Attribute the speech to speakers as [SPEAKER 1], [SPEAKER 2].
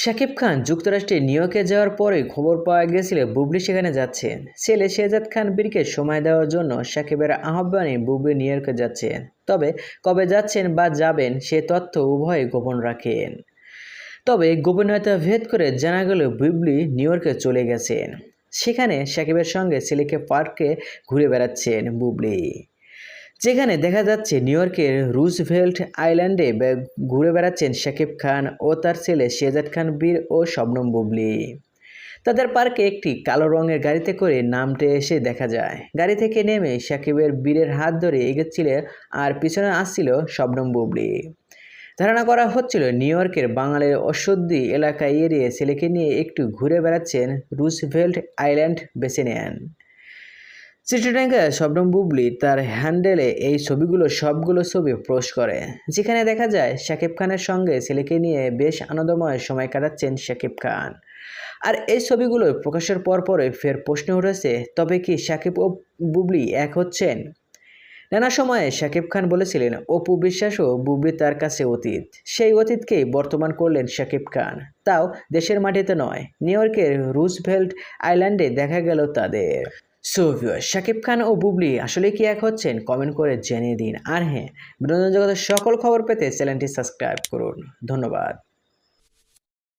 [SPEAKER 1] শাকিব খান যুক্তরাষ্ট্রে নিউ ইয়র্কে যাওয়ার পরে খবর পাওয়া গেছিল বুবলি সেখানে যাচ্ছেন। ছেলে শেহজাদ খান বীরকে সময় দেওয়ার জন্য শাকিবের আহ্বানে বুবলি নিউ ইয়র্কে যাচ্ছেন। তবে কবে যাচ্ছেন বা যাবেন সে তথ্য উভয়ে গোপন রাখেন। তবে গোপনীয়তা ভেদ করে জানা গেল বুবলি নিউ ইয়র্কে চলে গেছেন। সেখানে শাকিবের সঙ্গে ছেলেকে পার্কে ঘুরে বেড়াচ্ছেন বুবলি। যেখানে দেখা যাচ্ছে নিউ ইয়র্কের রুজভেল্ট আইল্যান্ডে ঘুরে বেড়াচ্ছেন শাকিব খান ও তার ছেলে শেহজাদ খান বীর ও শবনম বুবলি। তাদের পার্কে একটি কালো রঙের গাড়িতে করে নামতে এসে দেখা যায়। গাড়ি থেকে নেমে শাকিবের বীরের হাত ধরে এগোচ্ছিল আর পিছনে আসছিল শবনম বুবলি। ধারণা করা হচ্ছিল নিউ ইয়র্কের বাঙালির অসুদ্ধি এলাকা এড়িয়ে ছেলেকে নিয়ে একটু ঘুরে বেড়াচ্ছেন, রুজভেল্ট আইল্যান্ড বেছে নেন। চিত্রনায়িকা শবনম বুবলি তার হ্যান্ডেলে এই সবগুলো ছবি পোস্ট করে, যেখানে দেখা যায় শাকিব খানের সঙ্গে ছেলেকে নিয়ে বেশ আনন্দময় সময় কাটাচ্ছেন শাকিব খান। আর এই ছবিগুলো প্রকাশের পরপরই ফের প্রশ্ন উঠেছে, তবে কি শাকিব ও বুবলি এক হচ্ছেন? নানা সময়ে শাকিব খান বলেছিলেন অপু বিশ্বাস ও বুবলি তার কাছে অতীত, সেই অতীতকেই বর্তমান করলেন শাকিব খান, তাও দেশের মাটিতে নয়, নিউ ইয়র্কের রুজভেল্ট আইল্যান্ডে দেখা গেল তাদের। সো ভিউয়ার্স, শাকিব খান ও বুবলি আসলে কি এক হচ্ছেন? কমেন্ট করে জানিয়ে দিন। আর হ্যাঁ, বিনোদন জগতের সকল খবর পেতে চ্যানেলটি সাবস্ক্রাইব করুন। ধন্যবাদ।